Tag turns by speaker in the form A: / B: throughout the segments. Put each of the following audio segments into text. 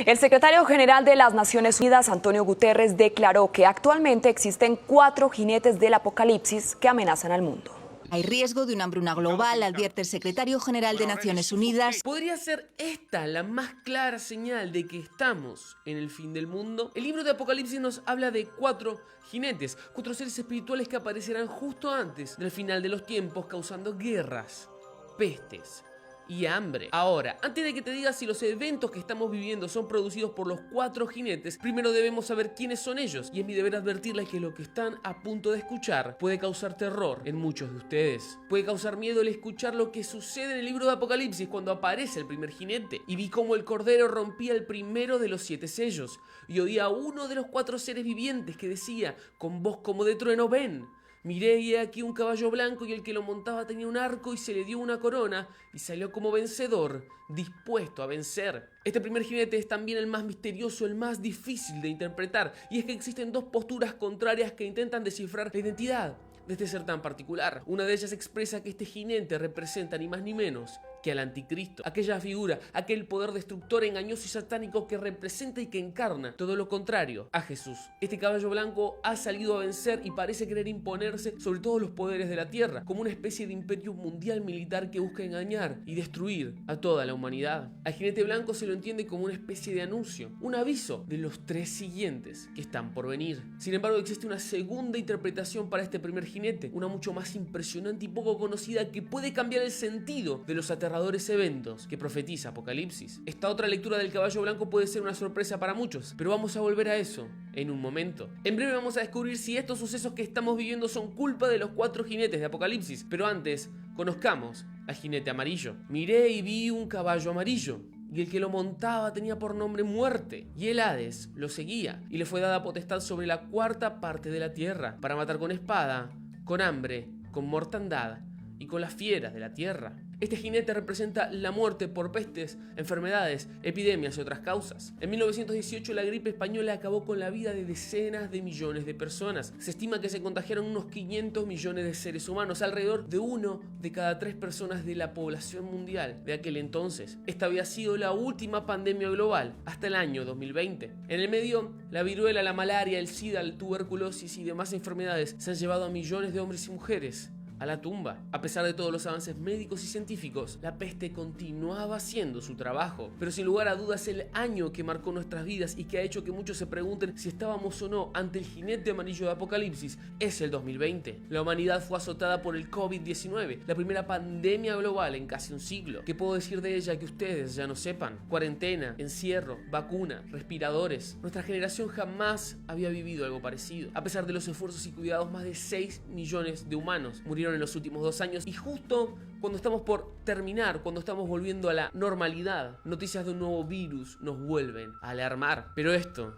A: El secretario general de las Naciones Unidas, Antonio Guterres, declaró que actualmente existen 4 jinetes del apocalipsis que amenazan al mundo.
B: Hay riesgo de una hambruna global, advierte el secretario general de Naciones Unidas.
C: ¿Podría ser esta la más clara señal de que estamos en el fin del mundo? El libro de Apocalipsis nos habla de 4 jinetes, 4 seres espirituales que aparecerán justo antes del final de los tiempos, causando guerras, pestes y hambre. Ahora, antes de que te diga si los eventos que estamos viviendo son producidos por los 4 jinetes, primero debemos saber quiénes son ellos. Y es mi deber advertirles que lo que están a punto de escuchar puede causar terror en muchos de ustedes. Puede causar miedo el escuchar lo que sucede en el libro de Apocalipsis cuando aparece el primer jinete. Y vi cómo el cordero rompía el primero de los 7 sellos. Y oía a uno de los 4 seres vivientes que decía, con voz como de trueno, ven. Miré y he aquí un caballo blanco y el que lo montaba tenía un arco y se le dio una corona y salió como vencedor, dispuesto a vencer. Este primer jinete es también el más misterioso, el más difícil de interpretar, y es que existen 2 posturas contrarias que intentan descifrar la identidad de este ser tan particular. Una de ellas expresa que este jinete representa ni más ni menos que al anticristo, aquella figura, aquel poder destructor, engañoso y satánico que representa y que encarna todo lo contrario a Jesús. Este caballo blanco ha salido a vencer y parece querer imponerse sobre todos los poderes de la tierra, como una especie de imperio mundial militar que busca engañar y destruir a toda la humanidad. Al jinete blanco se lo entiende como una especie de anuncio, un aviso de los 3 siguientes que están por venir. Sin embargo, existe una segunda interpretación para este primer jinete, una mucho más impresionante y poco conocida que puede cambiar el sentido de los aterradores eventos que profetiza Apocalipsis. Esta otra lectura del caballo blanco puede ser una sorpresa para muchos, pero vamos a volver a eso en un momento. En breve vamos a descubrir si estos sucesos que estamos viviendo son culpa de los 4 jinetes de Apocalipsis, pero antes, conozcamos al jinete amarillo. Miré y vi un caballo amarillo, y el que lo montaba tenía por nombre Muerte, y el Hades lo seguía, y le fue dada potestad sobre la 4ª parte de la tierra, para matar con espada, con hambre, con mortandad y con las fieras de la tierra. Este jinete representa la muerte por pestes, enfermedades, epidemias y otras causas. En 1918 la gripe española acabó con la vida de decenas de millones de personas. Se estima que se contagiaron unos 500 millones de seres humanos, alrededor de 1 de cada 3 personas de la población mundial de aquel entonces. Esta había sido la última pandemia global hasta el año 2020. En el medio, la viruela, la malaria, el SIDA, la tuberculosis y demás enfermedades se han llevado a millones de hombres y mujeres a la tumba. A pesar de todos los avances médicos y científicos, la peste continuaba haciendo su trabajo. Pero sin lugar a dudas, el año que marcó nuestras vidas y que ha hecho que muchos se pregunten si estábamos o no ante el jinete amarillo de Apocalipsis es el 2020. La humanidad fue azotada por el COVID-19, la primera pandemia global en casi un siglo. ¿Qué puedo decir de ella que ustedes ya no sepan? Cuarentena, encierro, vacuna, respiradores. Nuestra generación jamás había vivido algo parecido. A pesar de los esfuerzos y cuidados, más de 6 millones de humanos murieron en los últimos 2 años, y justo cuando estamos por terminar, cuando estamos volviendo a la normalidad, noticias de un nuevo virus nos vuelven a alarmar. Pero esto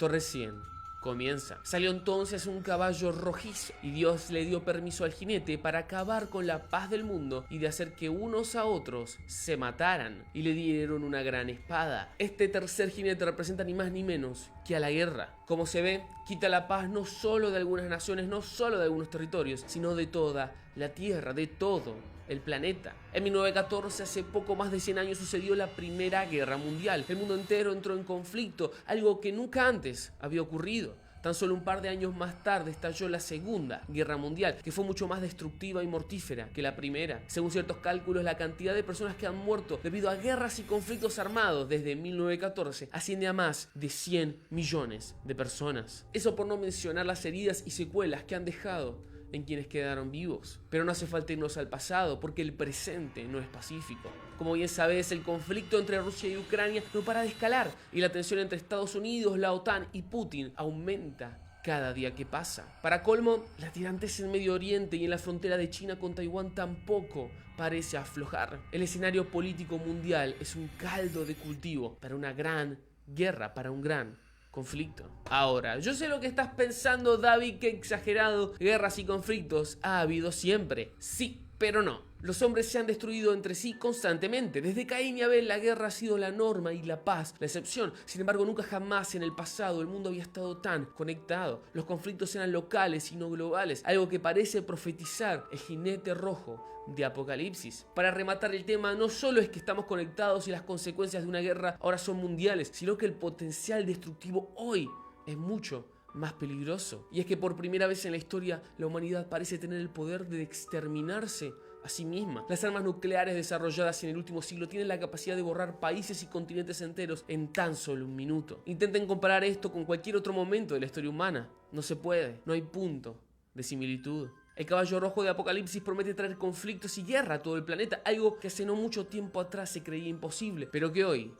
C: recién comienza. Salió entonces un caballo rojizo y Dios le dio permiso al jinete para acabar con la paz del mundo y de hacer que unos a otros se mataran, y le dieron una gran espada. Este tercer jinete representa ni más ni menos que a la guerra. Como se ve, quita la paz no solo de algunas naciones, no solo de algunos territorios, sino de toda la tierra, de todo el planeta. En 1914, hace poco más de 100 años, sucedió la Primera Guerra Mundial. El mundo entero entró en conflicto, algo que nunca antes había ocurrido. Tan solo un par de años más tarde estalló la Segunda Guerra Mundial, que fue mucho más destructiva y mortífera que la primera. Según ciertos cálculos, la cantidad de personas que han muerto debido a guerras y conflictos armados desde 1914 asciende a más de 100 millones de personas. Eso por no mencionar las heridas y secuelas que han dejado en quienes quedaron vivos. Pero no hace falta irnos al pasado, porque el presente no es pacífico. Como bien sabes, el conflicto entre Rusia y Ucrania no para de escalar, y la tensión entre Estados Unidos, la OTAN y Putin aumenta cada día que pasa. Para colmo, la tirantez en Medio Oriente y en la frontera de China con Taiwán tampoco parece aflojar. El escenario político mundial es un caldo de cultivo para una gran guerra, para un gran conflicto. Ahora, yo sé lo que estás pensando, David, que exagerado. Guerras y conflictos ha habido siempre. Sí, Pero no, los hombres se han destruido entre sí constantemente. Desde Caín y Abel la guerra ha sido la norma y la paz la excepción. Sin embargo, nunca jamás en el pasado el mundo había estado tan conectado. Los conflictos eran locales y no globales, algo que parece profetizar el jinete rojo de Apocalipsis. Para rematar el tema, no solo es que estamos conectados y las consecuencias de una guerra ahora son mundiales, sino que el potencial destructivo hoy es mucho más peligroso. Y es que por primera vez en la historia la humanidad parece tener el poder de exterminarse a sí misma. Las armas nucleares desarrolladas en el último siglo tienen la capacidad de borrar países y continentes enteros en tan solo un minuto. Intenten comparar esto con cualquier otro momento de la historia humana. No se puede, no hay punto de similitud. El caballo rojo de Apocalipsis promete traer conflictos y guerra a todo el planeta, algo que hace no mucho tiempo atrás se creía imposible, pero que hoy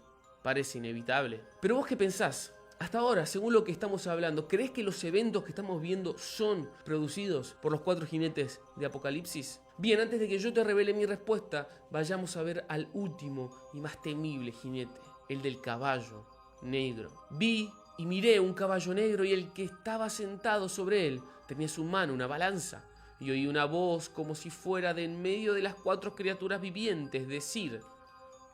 C: parece inevitable. ¿Pero vos qué pensás? Hasta ahora, según lo que estamos hablando, ¿crees que los eventos que estamos viendo son producidos por los 4 jinetes de Apocalipsis? Bien, antes de que yo te revele mi respuesta, vayamos a ver al último y más temible jinete, el del caballo negro. Vi y miré un caballo negro y el que estaba sentado sobre él tenía en su mano una balanza. Y oí una voz como si fuera de en medio de las 4 criaturas vivientes decir: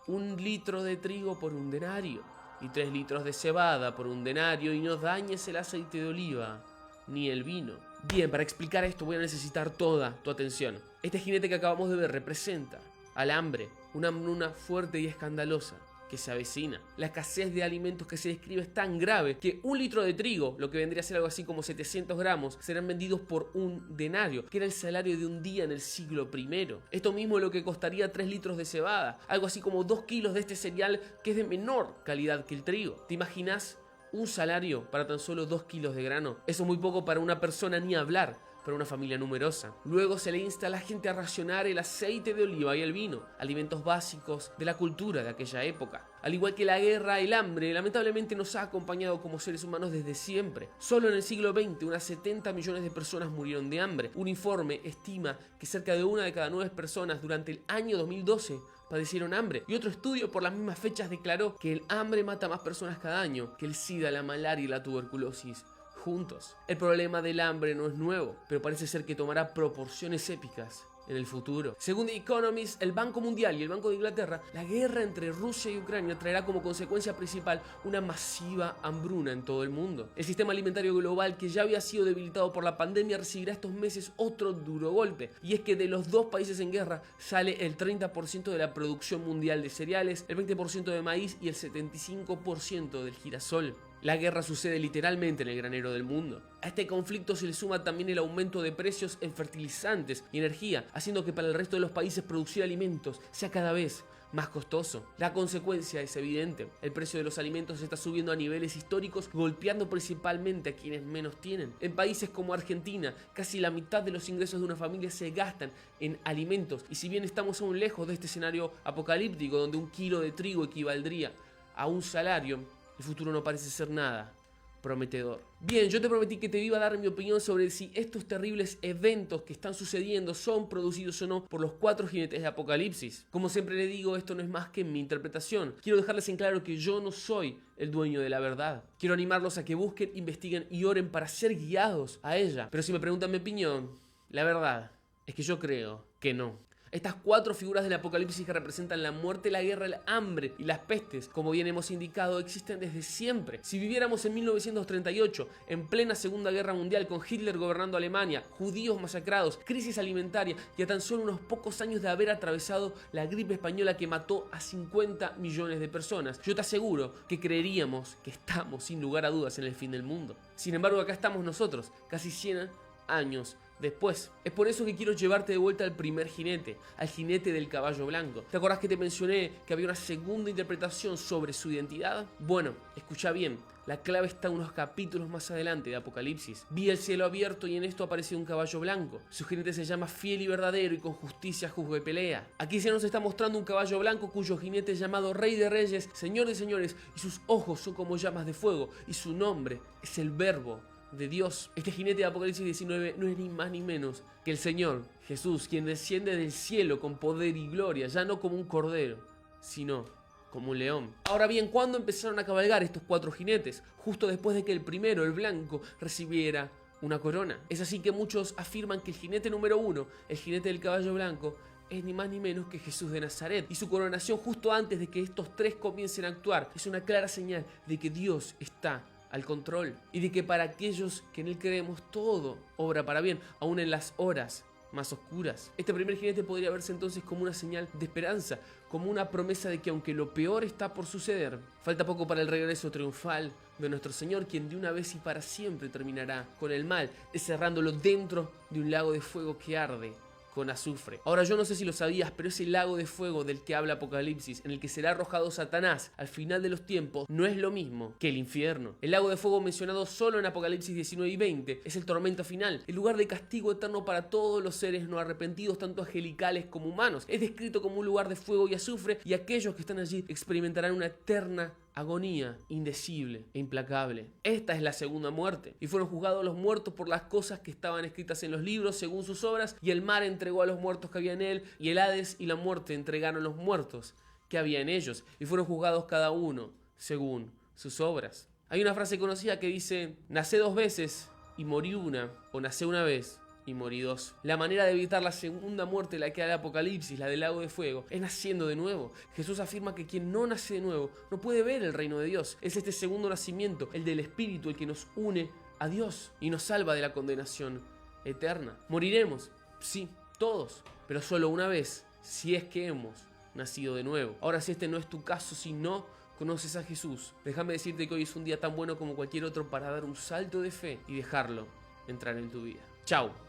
C: 1 litro de trigo por 1 denario. Y 3 litros de cebada por 1 denario, y no dañes el aceite de oliva ni el vino. Bien, para explicar esto voy a necesitar toda tu atención. Este jinete que acabamos de ver representa al hambre, una hambruna fuerte y escandalosa que se avecina. La escasez de alimentos que se describe es tan grave que 1 litro de trigo, lo que vendría a ser algo así como 700 gramos, serán vendidos por 1 denario, que era el salario de un día en el siglo I. Esto mismo es lo que costaría 3 litros de cebada, algo así como 2 kilos de este cereal que es de menor calidad que el trigo. ¿Te imaginas un salario para tan solo 2 kilos de grano? Eso es muy poco para una persona, ni hablar para una familia numerosa. Luego se le insta a la gente a racionar el aceite de oliva y el vino, alimentos básicos de la cultura de aquella época. Al igual que la guerra, el hambre lamentablemente nos ha acompañado como seres humanos desde siempre. Solo en el siglo XX, unas 70 millones de personas murieron de hambre. Un informe estima que cerca de 1 de cada 9 personas durante el año 2012 padecieron hambre. Y otro estudio por las mismas fechas declaró que el hambre mata a más personas cada año que el SIDA, la malaria y la tuberculosis juntos. El problema del hambre no es nuevo, pero parece ser que tomará proporciones épicas en el futuro. Según The Economist, el Banco Mundial y el Banco de Inglaterra, la guerra entre Rusia y Ucrania traerá como consecuencia principal una masiva hambruna en todo el mundo. El sistema alimentario global, que ya había sido debilitado por la pandemia, recibirá estos meses otro duro golpe. Y es que de los 2 países en guerra sale el 30% de la producción mundial de cereales, el 20% de maíz y el 75% del girasol. La guerra sucede literalmente en el granero del mundo. A este conflicto se le suma también el aumento de precios en fertilizantes y energía, haciendo que para el resto de los países producir alimentos sea cada vez más costoso. La consecuencia es evidente. El precio de los alimentos está subiendo a niveles históricos, golpeando principalmente a quienes menos tienen. En países como Argentina, casi la mitad de los ingresos de una familia se gastan en alimentos. Y si bien estamos aún lejos de este escenario apocalíptico, donde 1 kilo de trigo equivaldría a un salario, el futuro no parece ser nada prometedor. Bien, yo te prometí que te iba a dar mi opinión sobre si estos terribles eventos que están sucediendo son producidos o no por los 4 jinetes de Apocalipsis. Como siempre le digo, esto no es más que mi interpretación. Quiero dejarles en claro que yo no soy el dueño de la verdad. Quiero animarlos a que busquen, investiguen y oren para ser guiados a ella. Pero si me preguntan mi opinión, la verdad es que yo creo que no. Estas 4 figuras del Apocalipsis que representan la muerte, la guerra, el hambre y las pestes, como bien hemos indicado, existen desde siempre. Si viviéramos en 1938, en plena Segunda Guerra Mundial, con Hitler gobernando Alemania, judíos masacrados, crisis alimentaria y a tan solo unos pocos años de haber atravesado la gripe española que mató a 50 millones de personas, yo te aseguro que creeríamos que estamos sin lugar a dudas en el fin del mundo. Sin embargo, acá estamos nosotros, casi 100 años después. Es por eso que quiero llevarte de vuelta al primer jinete, al jinete del caballo blanco. ¿Te acordás que te mencioné que había una segunda interpretación sobre su identidad? Bueno, escucha bien, la clave está unos capítulos más adelante de Apocalipsis. Vi el cielo abierto y en esto apareció un caballo blanco. Su jinete se llama Fiel y Verdadero y con justicia juzga y pelea. Aquí se nos está mostrando un caballo blanco cuyo jinete es llamado Rey de Reyes, Señor de Señores, y sus ojos son como llamas de fuego y su nombre es el Verbo de Dios. Este jinete de Apocalipsis 19 no es ni más ni menos que el Señor Jesús, quien desciende del cielo con poder y gloria, ya no como un cordero, sino como un león. Ahora bien, ¿cuándo empezaron a cabalgar estos 4 jinetes? Justo después de que el primero, el blanco, recibiera una corona. Es así que muchos afirman que el jinete número 1, el jinete del caballo blanco, es ni más ni menos que Jesús de Nazaret. Y su coronación justo antes de que estos tres comiencen a actuar es una clara señal de que Dios está al control y de que para aquellos que en Él creemos todo obra para bien, aún en las horas más oscuras. Este primer jinete podría verse entonces como una señal de esperanza, como una promesa de que aunque lo peor está por suceder, falta poco para el regreso triunfal de nuestro Señor, quien de una vez y para siempre terminará con el mal, encerrándolo dentro de un lago de fuego que arde con azufre. Ahora, yo no sé si lo sabías, pero ese lago de fuego del que habla Apocalipsis, en el que será arrojado Satanás al final de los tiempos, no es lo mismo que el infierno. El lago de fuego mencionado solo en Apocalipsis 19 y 20 es el tormento final, el lugar de castigo eterno para todos los seres no arrepentidos, tanto angelicales como humanos. Es descrito como un lugar de fuego y azufre, y aquellos que están allí experimentarán una eterna agonía indecible e implacable. Esta es la segunda muerte, y fueron juzgados los muertos por las cosas que estaban escritas en los libros según sus obras, y el mar entregó a los muertos que había en él, y el Hades y la muerte entregaron los muertos que había en ellos, y fueron juzgados cada uno según sus obras. Hay una frase conocida que dice: nacé 2 veces y morí una, o nacé una vez y morí 2. La manera de evitar la segunda muerte, la que da el Apocalipsis, la del lago de fuego, es naciendo de nuevo. Jesús afirma que quien no nace de nuevo no puede ver el reino de Dios. Es este segundo nacimiento, el del Espíritu, el que nos une a Dios y nos salva de la condenación eterna. Moriremos, sí, todos, pero solo una vez, si es que hemos nacido de nuevo. Ahora, si este no es tu caso, si no conoces a Jesús, déjame decirte que hoy es un día tan bueno como cualquier otro para dar un salto de fe y dejarlo entrar en tu vida. Chao.